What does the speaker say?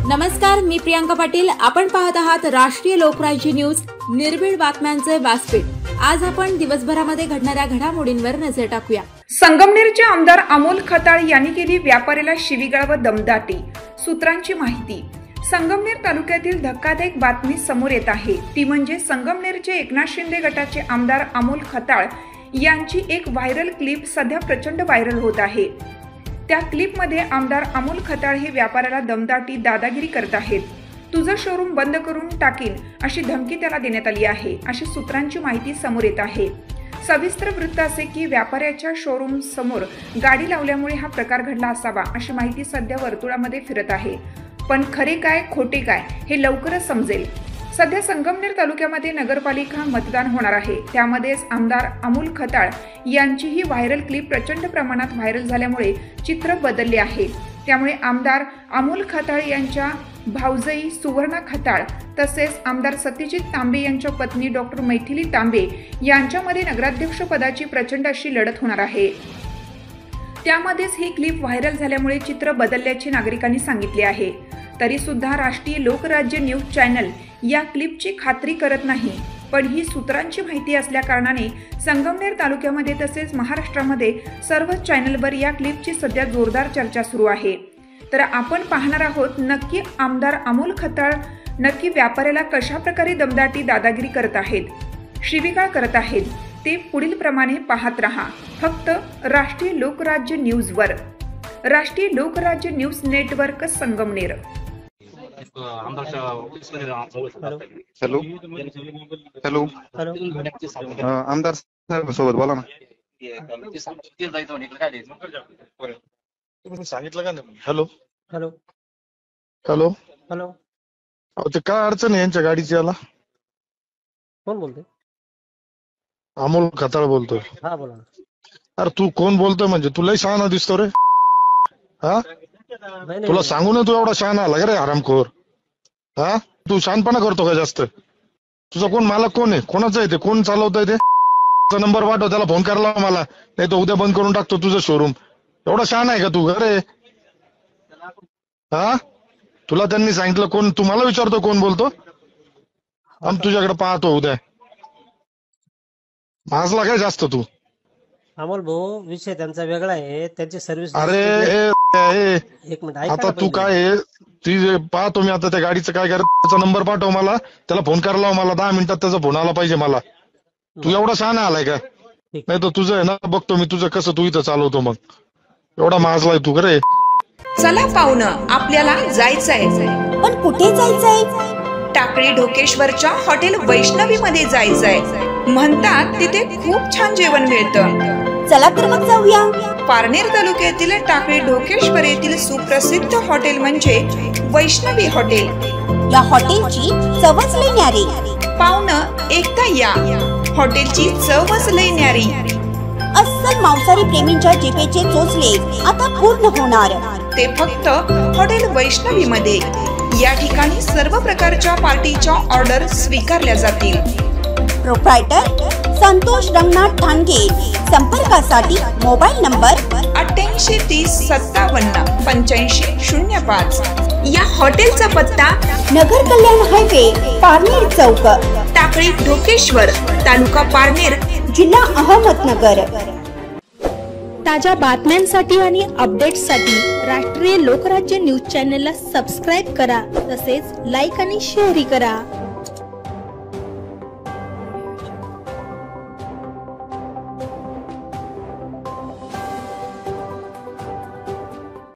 नमस्कार, मी प्रियांका पाटील. आपण पाहत आहात राष्ट्रीय लोकराज्य न्यूज, निर्भीड बातम्यांचे व्यासपीठ. आज आपण दिवसभरामध्ये घडणाऱ्या घडामोडींवर नजर टाकूया. संगमनेरचे आमदार अमोल खताळ यांनी केली व्यापाऱ्याला शिवीगाळ व दमदाटी. सूत्रांची माहिती. संगमनेर तालुक्यातील धक्कादायक बातमी समोर येत आहे. ती म्हणजे संगमनेरचे एकनाथ शिंदे गटाचे आमदार अमोल खताळ यांची एक व्हायरल क्लिप सध्या प्रचंड व्हायरल होत आहे. त्या क्लिपमध्ये आमदार अमोल खताळ हे व्यापाऱ्याला दमदाटी दादागिरी करत आहेत. तुझं शोरूम बंद करून टाकीन अशी धमकी त्याला देण्यात आली आहे, अशी सूत्रांची माहिती समोर येत आहे. सविस्तर वृत्त असे की व्यापाऱ्याच्या शोरूम समोर गाडी लावल्यामुळे हा प्रकार घडला असावा, अशी माहिती सध्या वर्तुळामध्ये फिरत आहे. पण खरे काय खोटे काय हे लवकरच समजेल. सध्या संगमनेर तालुक्यामध्ये नगरपालिका मतदान होणार आहे. त्यामध्येच आमदार अमोल खताळ यांची ही व्हायरल क्लिप प्रचंड प्रमाणात व्हायरल झाल्यामुळे चित्र बदलले आहे. त्यामुळे आमदार अमोल खताळ यांच्या भाऊजाई सुवर्णा खताळ तसेच आमदार सत्यजित तांबे यांच्या पत्नी डॉक्टर मैथिली तांबे यांच्यामध्ये नगराध्यक्ष पदाची प्रचंड अशी लढत होणार आहे. त्यामध्येच ही क्लिप व्हायरल झाल्यामुळे चित्र बदलल्याचे नागरिकांनी सांगितले आहे. तरी सुद्धा राष्ट्रीय लोकराज्य न्यूज चॅनल या क्लिपची खात्री करत नाही. पण ही सूत्रांची माहिती असल्या कारणाने संगमनेर तालुक्यामध्ये तसेच महाराष्ट्रामध्ये सर्व चॅनलवर या क्लिपची सध्या जोरदार चर्चा सुरू आहे. तर आपण पाहणार आहोत नक्की आमदार अमोल खताळ नक्की व्यापाऱ्याला कशा प्रकारे दमदाटी दादागिरी करत आहेत, शिवीगाळ करत आहेत. ते पुढील प्रमाणे पाहत रहा फक्त राष्ट्रीय लोकराज्य न्यूजवर. राष्ट्रीय Lokrajya news network Sangamner. Hello hello आमदार साहेब सोबत बोला ना. सांगितलं का नाही? हॅलो हॅलो हॅलो हॅलो ते काय अडचण आहे यांच्या गाडीची? याला कोण बोलतोय? अमोल खताळ बोलतोय. हा बोला ना. अरे तू कोण बोलतोय? म्हणजे तुला शहाणा दिसतो रे. हा तुला सांगू ना, तू एवढा शहाणा आला का रे हरामखोर? हा तू शहाणपणा करतो का जास्त? तुझा कोण मालक कोण आहे? कोणाचं आहे ते? कोण चालवतोय ते? नंबर पाठव, त्याला फोन करायला मला, नाही तर उद्या बंद करून टाकतो तुझं शोरूम. एवढा शहाणा आहे का तू रे? हा तुला त्यांनी सांगितलं कोण? तू मला विचारतो कोण बोलतो? आम तुझ्याकडे पाहतो उद्या. माजला काय जास्त तू? अमोल भाऊ, विषय त्यांचा वेगळा आहे. त्यांची सर्व्हिस. अरे एक मिनिट आता तू काय ती पाहतो मी आता त्या गाडीचं काय करत. त्याचा नंबर पाठव मला, त्याला फोन करायला मला 10 मिनिटात त्याचा फोन आला पाहिजे मला. तू एवढा शहाणा आलाय का? नाही तर तुझं आहे ना, बघतो मी तुझं कसं तू इथं चालवतो. मग एवढा माजलाय तू रे. चला पाहुणं, आपल्याला जायचंय. पण कुठे जायचंय? टाकळी ढोकेश्वरच्या हॉटेल वैष्णवी मध्ये जायचंय. म्हणतात तिथे खूप छान जेवण मिळतं. चला तर मग जाऊया. पारनेर तालुक्यातील टाकळी ढोकेश्वर येथील सुप्रसिद्ध हॉटेल म्हणजे वैष्णवी हॉटेल. या हॉटेलची चवच लई न्यारी. पाहुणं एकदा या, हॉटेलची चवच लई न्यारी. अस्सल मांसाहारी प्रेमींच्या जिभेचे चोचले आता पूर्ण होणार. ते फक्त हॉटेल वैष्णवी मध्ये. या ठिकाणी सर्व प्रकारच्या पार्टीच्या ऑर्डर स्वीकारल्या जातील. प्रोप्रायटर संतोष रंगनाथ ठाणगे. संपर्कासाठी मोबाईल नंबर 88 30 57 85 05. या हॉटेलचा पत्ता नगर कल्याण हायवे, पारनेर चौक, टाकळी ढोकेश्वर, तालुका पारनेर, जिल्हा अहमदनगर. ताज्या बातम्यांसाठी आणि अपडेट्ससाठी राष्ट्रीय लोकराज्य न्यूज चॅनलला सबस्क्राईब करा, तसेच लाईक आणि शेअरही करा.